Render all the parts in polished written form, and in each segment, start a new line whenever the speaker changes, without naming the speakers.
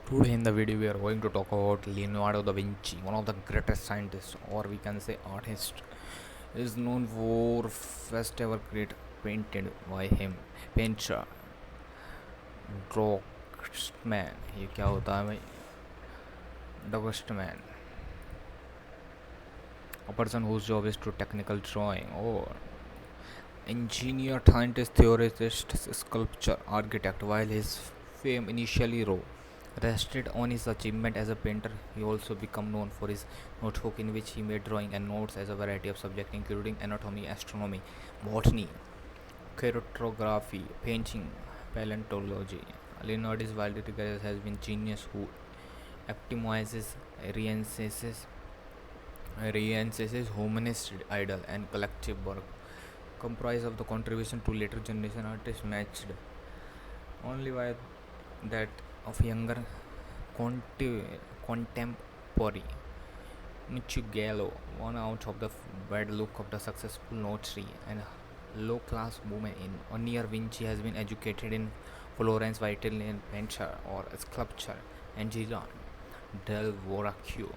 Today in the video we are going to talk about Leonardo da Vinci, one of the greatest scientists, or we can say artist. Is known for first ever create painted by him painter draftsman. ये क्या होता है भाई? Draftsman, a person whose job is to technical drawing or engineer, scientist, theorist, sculpture, architect. While his fame initially rested on his achievement as a painter, he also became known for his notebook in which he made drawing and notes as a variety of subjects including anatomy, astronomy, botany, cartography, painting, paleontology. Leonardo is widely regarded as been genius who epitomizes Rience's humanist ideal and collective work comprise of the contribution to later generation artists matched only by that of younger contemporary Michigallo, one out of the bad look of the successful notary and low-class woman in Onier Vinci has been educated in Florence by Italian painter or sculptor Angela del Voracchio.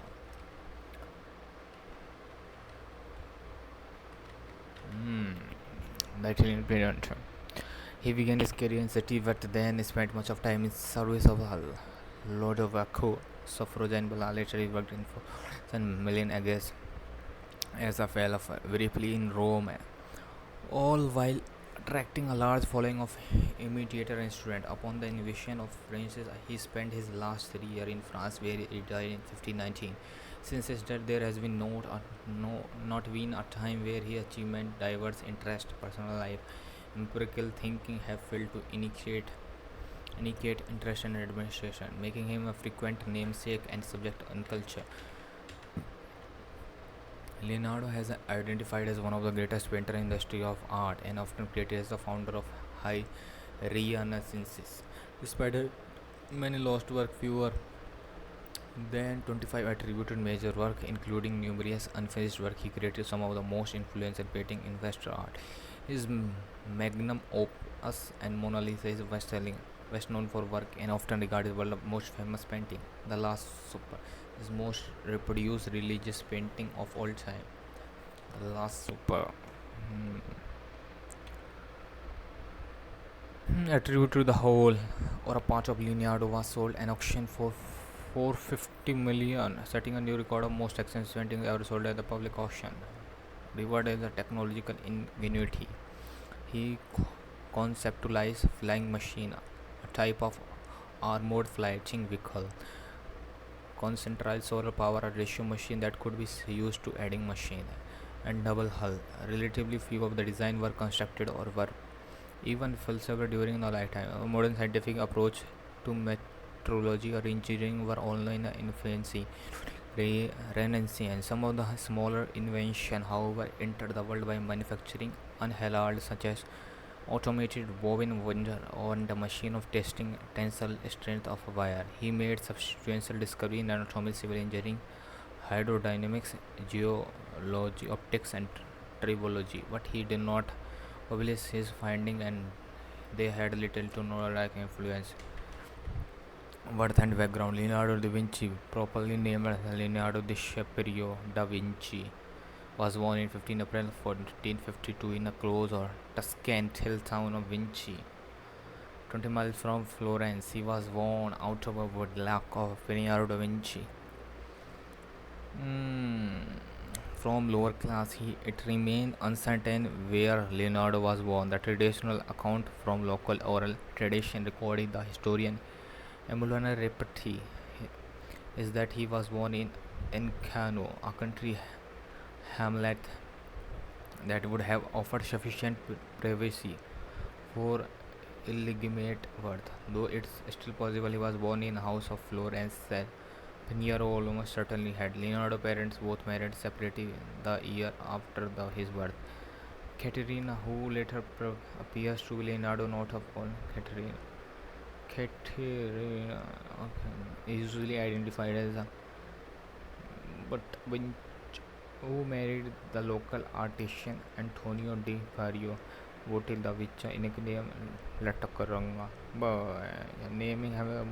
The Italian painter. He began his career in city but then spent much of time in service of Lodovico Soffroja and Bala. Later he worked in and Milan Agas as a fellow briefly in Rome, all while attracting a large following of imitator and student. Upon the invasion of French, he spent his last 3 years in France, where he died in 1519. Since his death, there has been not been a time where his achievement, diverse interest, personal life, empirical thinking have failed to initiate interest in administration, making him a frequent namesake and subject in culture. Leonardo has identified as one of the greatest painters in the history of art and often credited as the founder of High Renaissance. Despite many lost work, fewer than 25 attributed major work, including numerous unfinished work. He created some of the most influential painting in Western art. His magnum opus and Mona Lisa is best known for work and often regarded as the most famous painting. The Last Supper is most reproduced religious painting of all time. The Last Supper. Attributed to the whole or a part of Leonardo was sold at auction for 450 million, setting a new record of most expensive painting ever sold at the public auction. Rewarded as a technological ingenuity, he conceptualized flying machine, a type of armored flying vehicle, concentrated solar power, a ratio machine that could be used to adding machine, and double hull. Relatively few of the design were constructed or were even feasible during the lifetime. A modern scientific approach to metrology or engineering were only in infancy. Renaissance. Some of the smaller inventions, however, entered the world by manufacturing unheralded, such as automated bobbin winder and the machine of testing tensile strength of a wire. He made substantial discovery in anatomy, civil engineering, hydrodynamics, geology, optics, and tribology, but he did not publish his findings, and they had little to no like influence. Birth and background. Leonardo da Vinci, properly named Leonardo di Scipiero da Vinci, was born in 15 April 1452 in a close or Tuscan hill town of Vinci, 20 miles from Florence. He was born out of a woodlock of Leonardo da Vinci. From lower class, it remained uncertain where Leonardo was born. The traditional account from local oral tradition recorded the historian Emiliano Repeti is that he was born in Encano, a country hamlet that would have offered sufficient privacy for illegitimate birth. Though it's still possible he was born in a house of Florence that Pinheiro almost certainly had. Leonardo's parents both married separately the year after his birth. Caterina, who later appears to be Leonardo, not of all Caterina, okay, usually identified as a but who married the local artisan Antonio di Fario Botella, which nickname Latakaranga. But naming have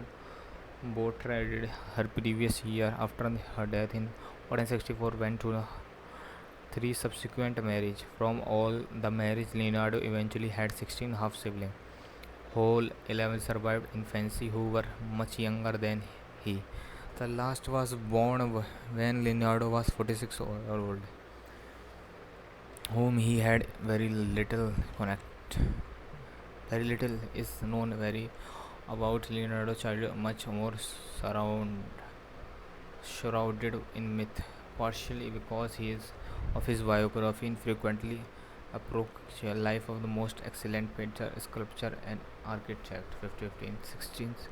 Portrayed her previous year after her death in 1464 went to three subsequent marriages. From all the marriages, Leonardo eventually had 16 half siblings. Whole 11 survived infancy who were much younger than he. The last was born when Leonardo was 46 years old, whom he had very little connect. Very little is known very about Leonardo's childhood, much more surround, shrouded in myth, partially because he is of his biography infrequently approach a life of the most excellent painter, sculptor, and architect, 15th, 16th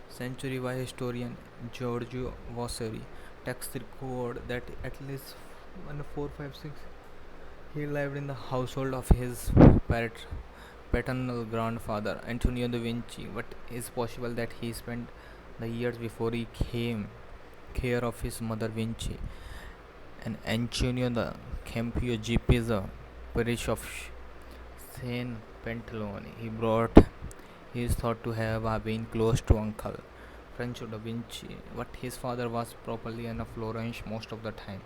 century by historian Giorgio Vasari. Texts record that at least 1456 he lived in the household of his paternal grandfather Antonio da Vinci, but it is possible that he spent the years before he came care of his mother Vinci and Antonio the Campio G. Pisa, parish of Saint Pantalone. He is thought to have been close to uncle Franco da Vinci, but his father was probably in Florence most of the time.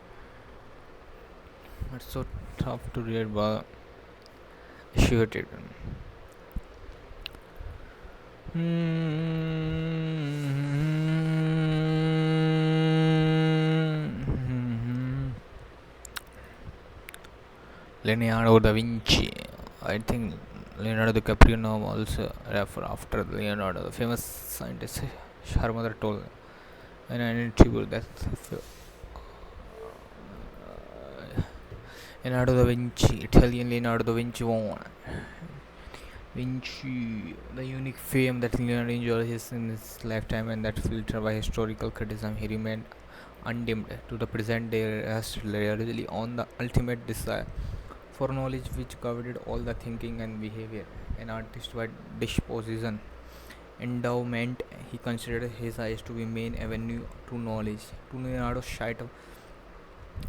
It's so tough to read, but shoot it. Leonardo da Vinci. I think Leonardo DiCaprio now also refer after Leonardo, the famous scientist. Her mother told in an interview that Leonardo da Vinci, Italian Leonardo da Vinci won. Vinci, the unique fame that Leonardo enjoyed in his lifetime and that filtered by historical criticism, he remained undimmed to the present day, rests largely on the ultimate desire for knowledge which guided all the thinking and behavior. An artist by disposition, endowment, he considered his eyes to be main avenue to knowledge. To Leonardo's sight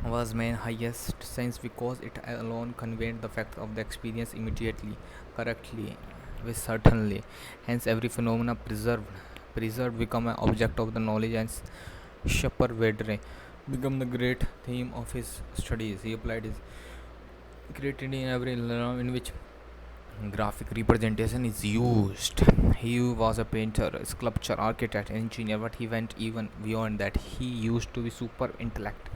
was man's highest sense because it alone conveyed the fact of the experience immediately, correctly, with certainly. Hence, every phenomena preserved become an object of the knowledge and Shapar become the great theme of his studies. He applied his creativity in every realm in which graphic representation is used. He was a painter, a sculptor, architect, engineer, but he went even beyond that. He used to be super intellect,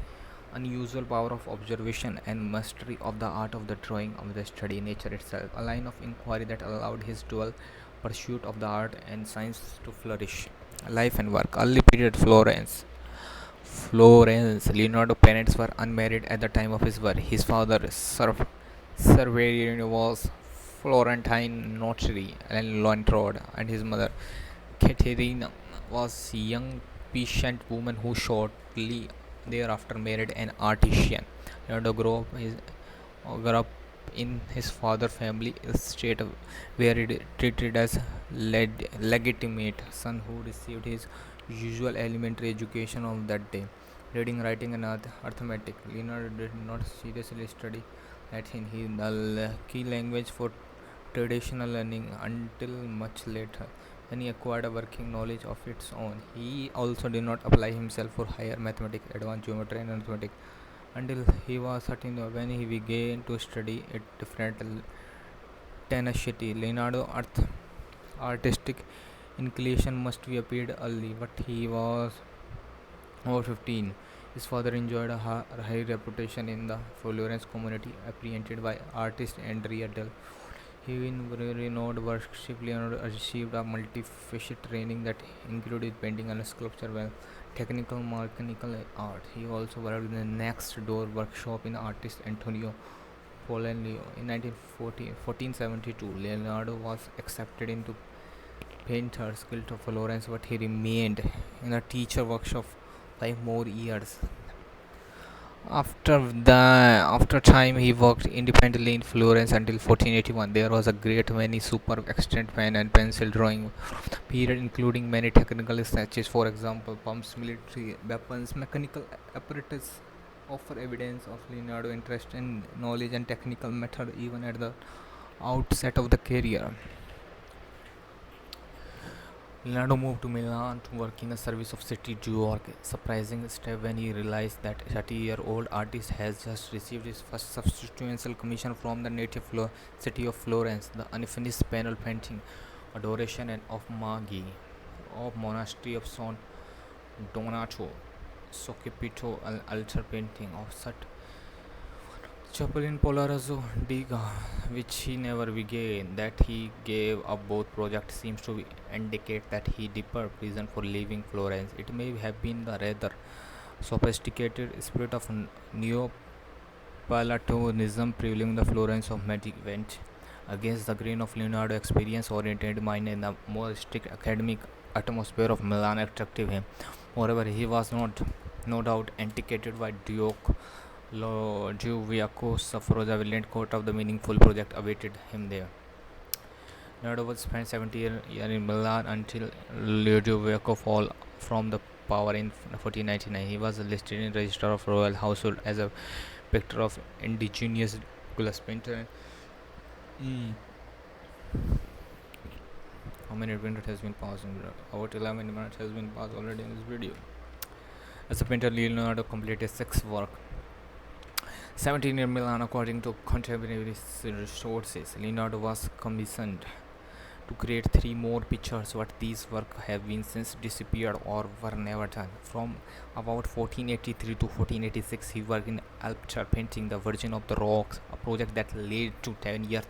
unusual power of observation, and mastery of the art of the drawing of the study nature itself, a line of inquiry that allowed his dual pursuit of the art and science to flourish. Life and work. Early period Florence. Leonardo's parents were unmarried at the time of his birth. His father, Servilio, was Florentine notary and landlord, and his mother, Caterina, was a young peasant woman who shortly thereafter married an artisan. Leonardo grew up in his father's family estate, where he treated as legitimate son who received his usual elementary education of that day, reading, writing, and arithmetic. Leonardo did not seriously study Latin, the key language for traditional learning, until much later, when he acquired a working knowledge of its own. He also did not apply himself for higher mathematics, advanced geometry, and arithmetic until he was 13, when he began to study it different tenacity. Leonardo's artistic inclination must be appeared early, but he was over 15. His father enjoyed a high reputation in the Florence community, apprehended by artist Andrea Del. He in renowned worship. Leonardo received a multifaceted training that included painting and sculpture, well, technical mechanical art. He also worked in the next door workshop in artist Antonio Polanio. In 1472, Leonardo was accepted into painters guild of Florence, but he remained in a teacher workshop 5 more years. After time, he worked independently in Florence until 1481. There was a great many super extant pen and pencil drawing period, including many technical sketches. For example, pumps, military weapons, mechanical apparatus offer evidence of Leonardo interest in knowledge and technical method even at the outset of the career. Leonardo moved to Milan to work in the service of city Georg, a surprising step when he realized that 30-year-old artist has just received his first substantial commission from the native city of Florence, the unfinished panel painting Adoration and of Magi of Monastery of San Donato, Socipito altar painting of Sat Chapel in Polarazzo Diga, which he never began. That he gave up both projects seems to indicate that he deeper reason for leaving Florence. It may have been the rather sophisticated spirit of Neoplatonism prevailing the Florence of Magic went against the grain of Leonardo experience oriented mind and the more strict academic atmosphere of Milan attracted him. Moreover, he was not no doubt antiquated by Duke Giuviaco Safro's violent court of the meaningful project awaited him there. Leonardo was spent 70 years in Milan until Giuviaco fall from the power in 1499. He was listed in Register of Royal Household as a picture of indigenous glass painter. Mm. How many minutes has been passed? About 11 minutes has been passed already in this video. As a painter, Leonardo completed 6 works 17 year Milan, according to contemporary sources. Leonardo was commissioned to create 3 more pictures, but these works have been since disappeared or were never done. From about 1483 to 1486, he worked in sculpture painting the Virgin of the Rocks, a project that led to 10 years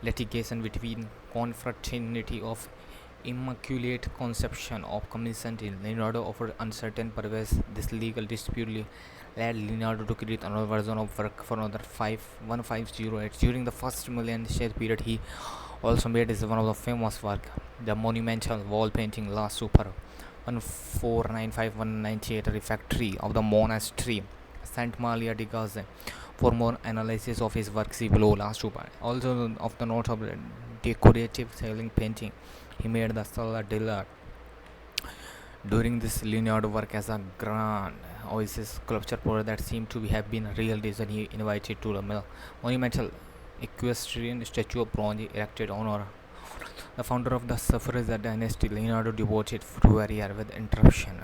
litigation between Confraternity of Immaculate Conception of commissioned Leonardo offered uncertain purpose. This legal dispute led Leonardo to create another version of work for another 1508. During the first millennium period, he also made is one of the famous work, the monumental wall painting La Super 1495-198 refectory of the monastery Saint Maria di Gaze. For more analysis of his work, see below La Super. Also of the notable decorative ceiling painting, he made the Sala della. During this, Leonardo worked as a grand oasis sculpture project that seemed to have been a real reason he invited to the monumental equestrian statue of bronze erected on honor the founder of the Suffragette dynasty. Leonardo devoted February with interruption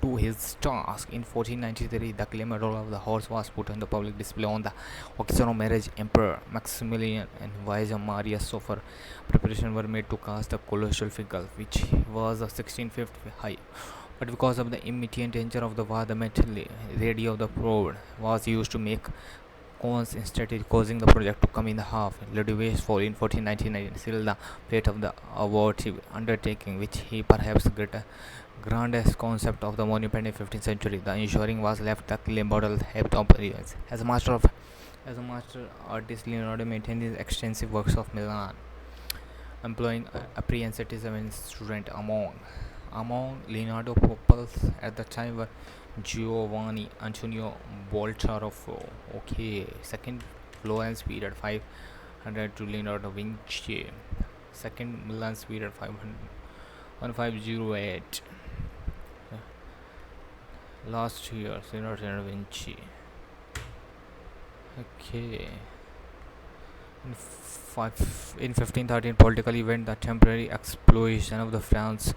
to his task. In 1493, the clay medal of the horse was put on the public display on the occasion of marriage. Emperor Maximilian and Vice Maria Sofer preparations were made to cast the colossal figure, which was a 16 feet high. But because of the immediate danger of the war, the metal radio of the probe was used to make cones instead, causing the project to come in half. Ludwig fall in 1499 sealed the fate of the abortive undertaking, which he perhaps grandest concept of the monument in 15th century. The ensuring was left the clay model helped of reals. As a master artist, Leonardo maintained his extensive works of Milan, employing apprentices and student among Leonardo pupils at the time were Giovanni Antonio Boltaroffo. Okay, second Florence period 500 to Leonardo Vinci. Second Milan period 500 1508. Last year, Leonardo Vinci. Okay. In 1513, political event, the temporary explosion of the France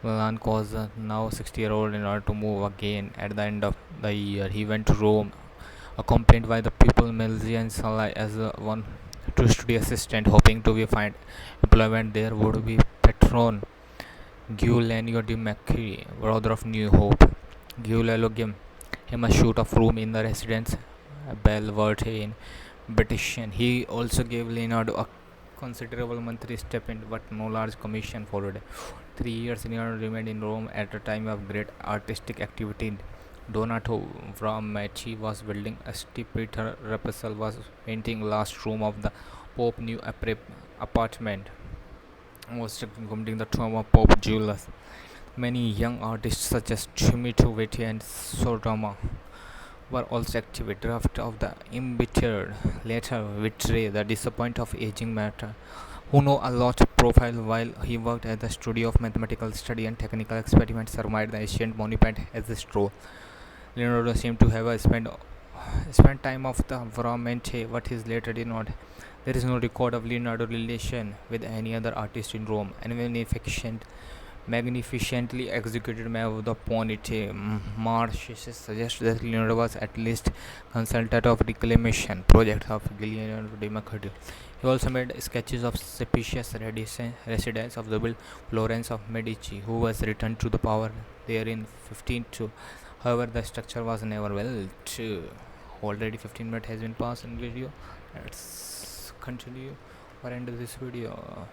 Milan caused the now 60-year-old in order to move again. At the end of the year, he went to Rome, accompanied by the pupil Melzi and Salah as one to study assistant, hoping to be find employment there would be patron Giuliano de Macri, brother of New Hope. Giuliano gave him a shoot of room in the residence Belverde in British. He also gave Leonardo a considerable monthly stipend, but no large commission followed. 3 years Leonardo remained in Rome at a time of great artistic activity. Donato Bramati was building a Peter Raphael was painting last room of the Pope new apartment, was completing the tomb of Pope Julius. Many young artists such as Chimito Vetti and Sodoma were also active. A draft of the embittered letter betray the disappointment of aging matter, who know a lot profile while he worked at the studio of mathematical study and technical experiments survived the ancient monument as a straw. Leonardo seemed to have spent time of the Veramente, what his later did not. There is no record of Leonardo's relation with any other artist in Rome, and when efficient magnificently executed map of the ponytail. Marshes suggest that Leonardo was at least consultant of reclamation projects of Giuliano de Macchio. He also made sketches of suspicious residents of the village Florence of Medici, who was returned to the power there in 1502. However, the structure was never built. Already 15 minutes has been passed in video. Let's continue or end this video.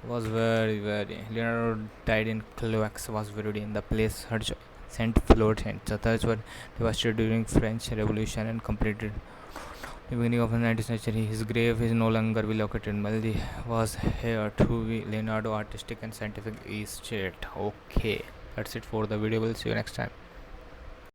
Was very Leonardo died in Cloax was buried in the place her Saint Floyd and church were devastated during French Revolution and completed the beginning of the 19th century. His grave is no longer located. Maldi was here to be Leonardo artistic and scientific estate. Okay, that's it for the video. We'll see you next time.